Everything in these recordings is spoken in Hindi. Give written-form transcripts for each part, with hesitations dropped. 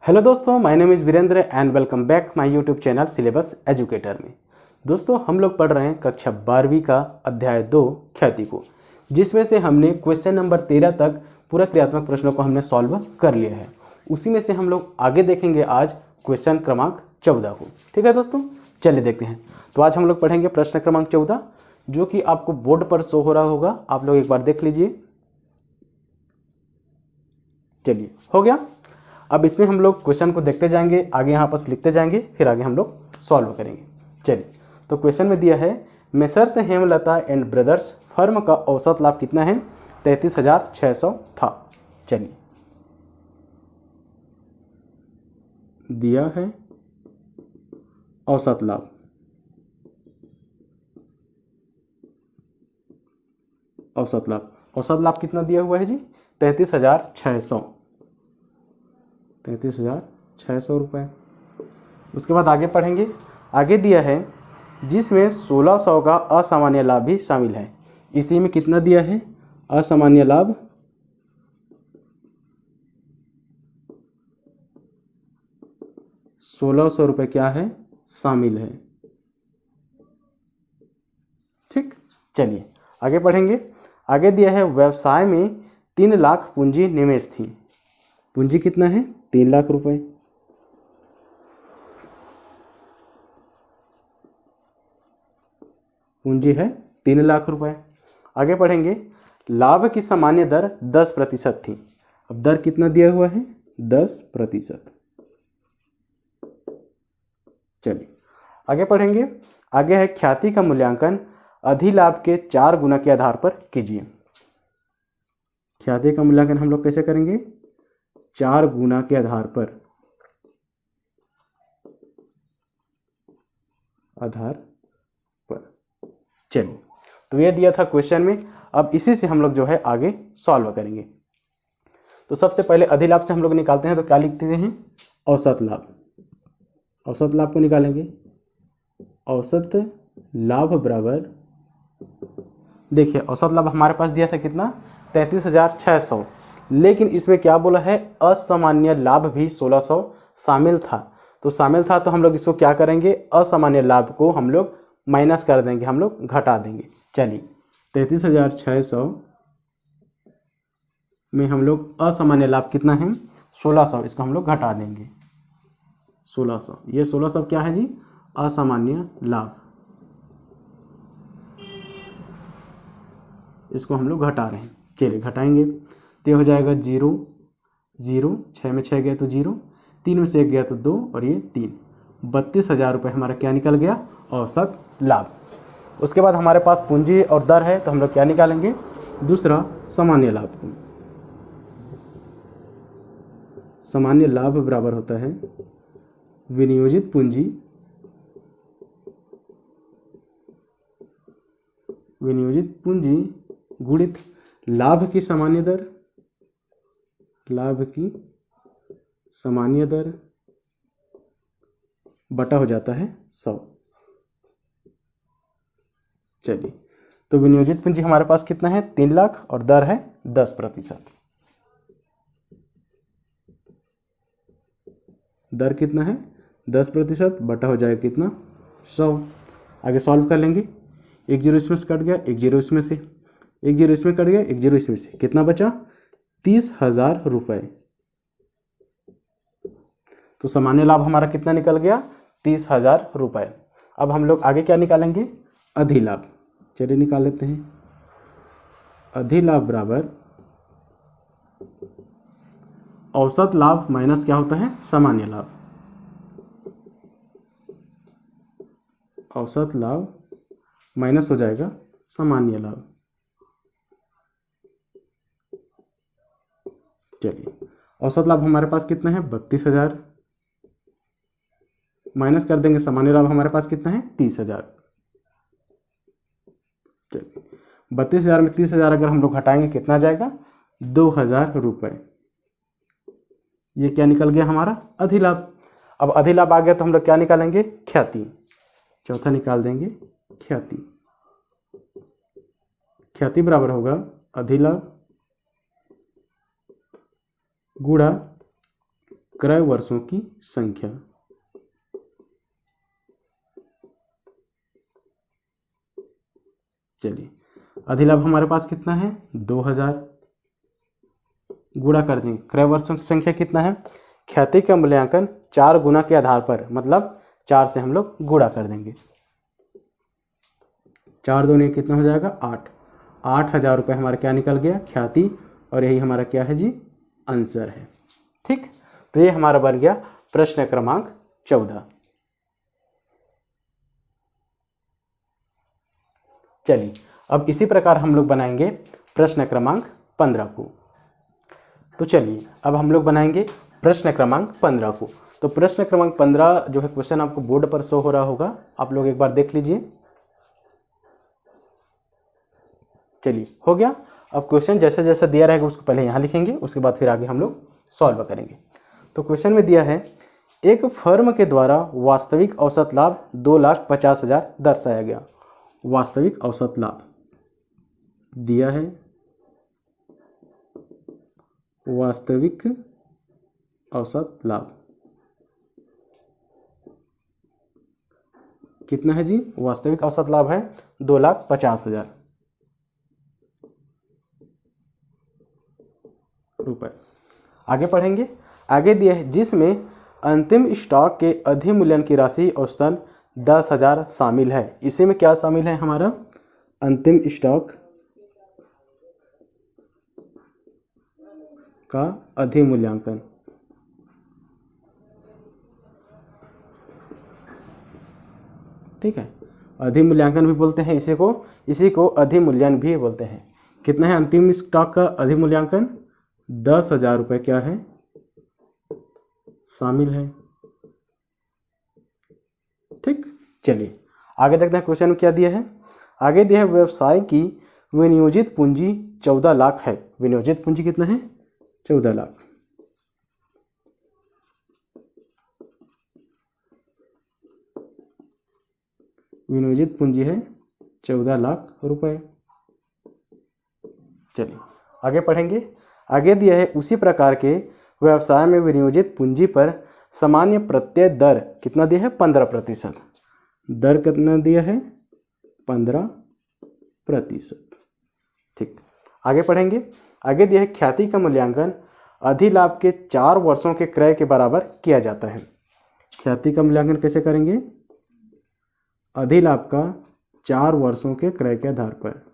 हेलो दोस्तों, my name is Virendra and welcome back my YouTube channel Syllabus Educator में। दोस्तों, हम लोग पढ़ रहे हैं कक्षा 12वीं का अध्याय 2 ख्याति को, जिसमें से हमने क्वेश्चन नंबर 13 तक पूरा क्रियात्मक प्रश्नों को हमने सॉल्व कर लिया है। उसी में से हम लोग आगे देखेंगे आज क्वेश्चन क्रमांक 14 को। ठीक है दोस्तों, चलिए देखते हैं। तो आज हम लोग पढ़ेंगे प्रश्न क्रमांक 14, जो कि आपको बोर्ड पर शो हो रहा होगा। आप लोग एक बार देख लीजिए। चलिए, हो गया। अब इसमें हम लोग क्वेश्चन को देखते जाएंगे, आगे यहाँ पर लिखते जाएंगे, फिर आगे हम लोग सॉल्व करेंगे। चलिए, तो क्वेश्चन में दिया है messrs Hemlata and brothers firm का औसत लाभ कितना है? 33,600 था। चलिए, दिया है औसत लाभ। औसत लाभ कितना दिया हुआ है जी? 33,600। 33,600 रुपये। उसके बाद आगे पढ़ेंगे। आगे दिया है जिसमें 1600 का असामान्य लाभ भी शामिल है। इसी में कितना दिया है? असामान्य लाभ 1600 रुपये क्या है? शामिल है। ठीक, चलिए आगे पढ़ेंगे। आगे दिया है व्यवसाय में 3 लाख पूंजी निवेश थी। पूंजी कितना है? 3 लाख रुपए। पूंजी है 3 लाख रुपए। आगे पढ़ेंगे। लाभ की सामान्य दर 10% थी। अब दर कितना दिया हुआ है? 10%। चलिए आगे पढ़ेंगे। आगे है ख्याति का मूल्यांकन अधिलाभ के 4 गुना के आधार पर कीजिए। ख्याति का मूल्यांकन हम लोग कैसे करेंगे? 4 गुना के आधार पर। चलिए, तो ये दिया था क्वेश्चन में। अब इसी से हम लोग जो है आगे सॉल्व करेंगे। तो सबसे पहले अधिलाभ से हम लोग निकालते हैं। तो क्या लिखते हैं? औसत लाभ। औसत लाभ को निकालेंगे। औसत लाभ बराबर, देखिए औसत लाभ हमारे पास दिया था कितना? 33,600। लेकिन इसमें क्या बोला है? असामान्य लाभ भी 1600 शामिल था। तो शामिल था तो हम लोग इसको क्या करेंगे? असामान्य लाभ को हम लोग माइनस कर देंगे, हम लोग घटा देंगे। चलिए, 33,600 में हम लोग असामान्य लाभ कितना है? 1600। इसको हम लोग घटा देंगे 1600। ये 1600 क्या है जी? असामान्य लाभ। इसको हम लोग घटा रहे हैं। चलिए घटाएंगे तो हो जाएगा 0 0, 6 में 6 गया तो 0, 3 में से 1 गया तो 2 और ये 3। 32,000 रुपये हमारा क्या निकल गया? औसत लाभ। उसके बाद हमारे पास पूंजी और दर है, तो हम लोग क्या निकालेंगे? दूसरा सामान्य लाभ को। सामान्य लाभ बराबर होता है विनियोजित पूंजी गुणित लाभ की सामान्य दर। लाभ की सामान्य दर बटा हो जाता है 100। चलिए, तो विनियोजित पूंजी हमारे पास कितना है? 3 लाख और दर है 10%। दर कितना है? 10% बटा हो जाएगा कितना? 100। आगे सॉल्व कर लेंगे। 1 0 इसमें से कट गया, 1 0 इसमें से, 1 0 इसमें कट गया, 1 0 इसमें से, कितना बचा? 30,000 रुपये। तो सामान्य लाभ हमारा कितना निकल गया? 30,000 रुपये। अब हम लोग आगे क्या निकालेंगे? अधिलाभ। चलिए निकाल लेते हैं। अधिलाभ बराबर औसत लाभ माइनस क्या होता है? सामान्य लाभ। औसत लाभ माइनस हो जाएगा सामान्य लाभ। चलिए, औसत लाभ हमारे पास कितना है? 32,000। माइनस कर देंगे सामान्य लाभ हमारे पास कितना है? 30,000। चलिए, 32,000 में 30,000 अगर हम लोग घटाएंगे कितना जाएगा? 2,000 रुपये। ये क्या निकल गया हमारा? अधिलाभ। अब अधिलाभ आ गया तो हम लोग क्या निकालेंगे? ख्याति। चौथा निकाल देंगे ख्याति। ख्याति बराबर होगा अधिलाभ गुणा क्रय वर्षों की संख्या। चलिए अधिलाभ हमारे पास कितना है 2000, गुणा कर देंगे क्रय वर्षों की संख्या कितना है, ख्याति का मूल्यांकन 4 गुना के आधार पर, मतलब 4 से हम लोग गुणा कर देंगे। 4 दूनी कितना हो जाएगा 8, 8000 रुपये हमारा क्या निकल गया ख्याति, और यही हमारा क्या है जी आंसर है। ठीक, तो ये हमारा बन गया प्रश्न क्रमांक 14। चलिए अब इसी प्रकार हम लोग बनाएंगे प्रश्न क्रमांक 15 को। तो चलिए अब हम लोग बनाएंगे प्रश्न क्रमांक 15 को। तो प्रश्न क्रमांक 15 जो है क्वेश्चन आपको बोर्ड पर शो हो रहा होगा, आप लोग एक बार देख लीजिए। चलिए हो गया। अब क्वेश्चन जैसे जैसे दिया रहेगा उसको पहले यहाँ लिखेंगे, उसके बाद फिर आगे हम लोग सॉल्व करेंगे। तो क्वेश्चन में दिया है एक फर्म के द्वारा वास्तविक औसत लाभ 2,50,000 दर्शाया गया। वास्तविक औसत लाभ दिया है, वास्तविक औसत लाभ कितना है जी, वास्तविक औसत लाभ है 2,50,000 रुपए। आगे पढ़ेंगे, आगे दिया है जिसमें अंतिम स्टॉक के अधिमूल्यन की राशि औसतन 10,000 शामिल है। इसी में क्या शामिल है हमारा, अंतिम स्टॉक का अधिमूल्यांकन। ठीक है, अधिमूल्यांकन भी बोलते हैं इसी को अधिमूल्यन भी बोलते हैं। कितना है अंतिम स्टॉक का अधिमूल्यांकन, 10,000 रुपये क्या है शामिल है। ठीक, चलिए आगे देखते हैं क्वेश्चन में क्या दिया है। आगे दिया है व्यवसाय की विनियोजित पूंजी 14 लाख है। विनियोजित पूंजी कितना है 14 लाख। विनियोजित पूंजी है 14 लाख रुपए। चलिए आगे पढ़ेंगे, आगे दिया है उसी प्रकार के व्यवसाय में विनियोजित पूंजी पर सामान्य प्रत्यय दर कितना दिया है 15%। दर कितना दिया है 15%। ठीक, आगे पढ़ेंगे, आगे दिया है ख्याति का मूल्यांकन अधिलाभ के 4 वर्षों के क्रय के बराबर किया जाता है। ख्याति का मूल्यांकन कैसे करेंगे, अधिलाभ का 4 वर्षों के क्रय के आधार पर।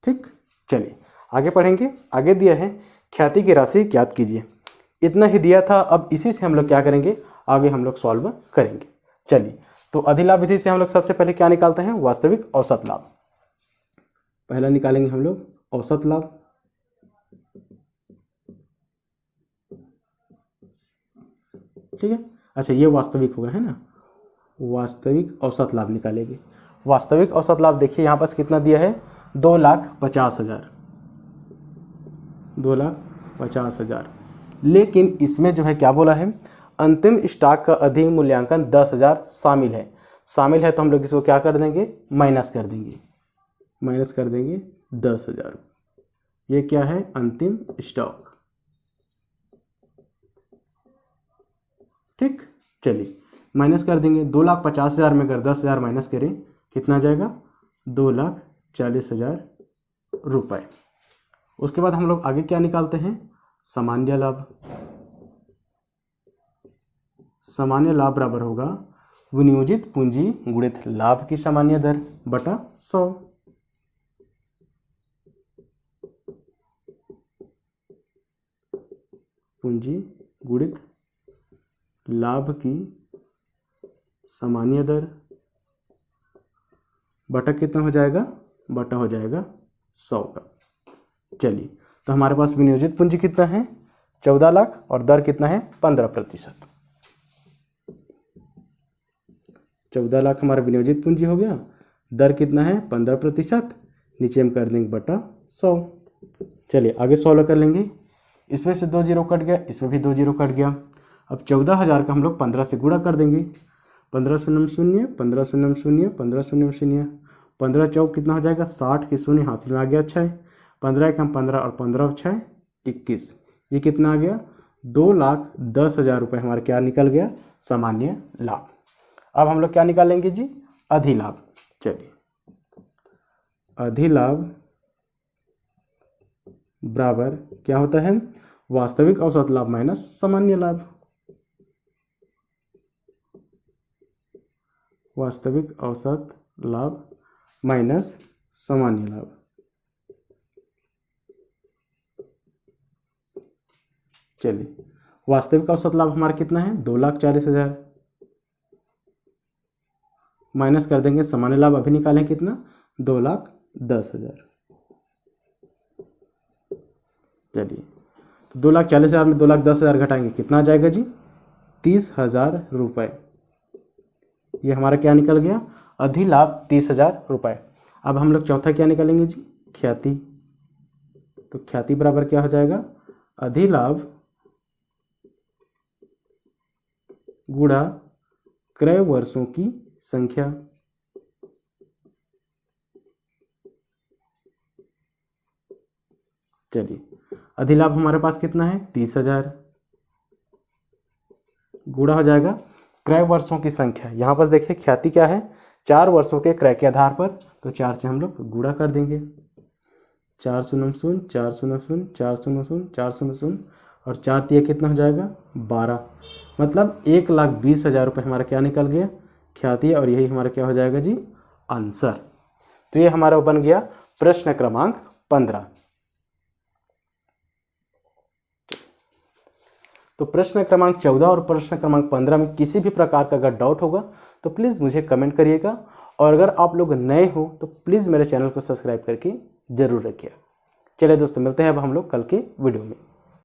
ठीक, चलिए आगे पढ़ेंगे, आगे दिया है ख्याति की राशि ज्ञात कीजिए। इतना ही दिया था, अब इसी से हम लोग क्या करेंगे, आगे हम लोग सॉल्व करेंगे। चलिए तो अधिलाभ विधि से हम लोग सबसे पहले क्या निकालते हैं, वास्तविक औसत लाभ। पहला निकालेंगे हम लोग औसत लाभ। ठीक है, अच्छा ये वास्तविक होगा है ना, वास्तविक औसत लाभ निकालेंगे। वास्तविक औसत लाभ देखिए यहाँ पास कितना दिया है 2,50,000, 2,50,000। लेकिन इसमें जो है क्या बोला है, अंतिम स्टॉक का अधिमूल्यांकन 10,000 शामिल है। शामिल है तो हम लोग इसको क्या कर देंगे, माइनस कर देंगे, माइनस कर देंगे 10,000। ये क्या है अंतिम स्टॉक। ठीक, चलिए माइनस कर देंगे। 2,50,000 में अगर 10,000 माइनस करें कितना जाएगा 2,40,000 रुपये। उसके बाद हम लोग आगे क्या निकालते हैं, सामान्य लाभ। सामान्य लाभ बराबर होगा विनियोजित पूंजी गुणित लाभ की सामान्य दर बटा 100। पूंजी गुणित लाभ की सामान्य दर बटा कितना हो जाएगा, बटा हो जाएगा 100 का। चलिए तो हमारे पास विनियोजित पूंजी कितना है 14 लाख और दर कितना है 15%। 14 लाख हमारा विनियोजित पूंजी हो गया, दर कितना है 15%, नीचे हम कर देंगे बटा 100। चलिए आगे सॉल्व कर लेंगे। इसमें से 2 जीरो कट गया, इसमें भी 2 जीरो कट गया। अब 14,000 का हम लोग 15 से गुणा कर देंगे। 15 शून्य शून्य, 15 शून्य शून्य, 15 शून्य शून्य, 15 चौक कितना हो जाएगा 60 की शून्य हासिल में आ गया 6, 15 एक हम 15 और 15 और 6 21, ये कितना आ गया 2,10,000 रुपये हमारा क्या निकल गया सामान्य लाभ। अब हम लोग क्या निकालेंगे जी अधिलाभ। चलिए अधिलाभ बराबर क्या होता है वास्तविक औसत लाभ माइनस सामान्य लाभ। वास्तविक औसत लाभ माइनस सामान्य लाभ। चलिए वास्तविक औसत लाभ हमारा कितना है 2,40,000 माइनस कर देंगे सामान्य लाभ अभी निकालें कितना 2,10,000। चलिए तो 2,40,000 में 2,10,000 घटाएंगे कितना आ जाएगा जी 30,000 रुपये। ये हमारा क्या निकल गया अधिलाभ 30,000 रुपये। अब हम लोग चौथा क्या निकालेंगे जी ख्याति। तो ख्याति बराबर क्या हो जाएगा अधिलाभ गुणा क्रय वर्षों की संख्या। चलिए अधिलाभ हमारे पास कितना है 30,000 गुणा हो जाएगा क्रय वर्षों की संख्या। यहाँ पर देखिए ख्याति क्या है 4 वर्षों के क्रय के आधार पर, तो 4 से हम लोग गुणा कर देंगे 400 400 400 400 और 4 तिया कितना हो जाएगा 12, मतलब 1,20,000 रुपये हमारा क्या निकल गया ख्याति, और यही हमारा क्या हो जाएगा जी आंसर। तो ये हमारा बन गया प्रश्न क्रमांक 15। तो प्रश्न क्रमांक 14 और प्रश्न क्रमांक 15 में किसी भी प्रकार का अगर डाउट होगा तो प्लीज़ मुझे कमेंट करिएगा, और अगर आप लोग नए हो तो प्लीज़ मेरे चैनल को सब्सक्राइब करके जरूर रखिए। चलिए दोस्तों मिलते हैं अब हम लोग कल के वीडियो में।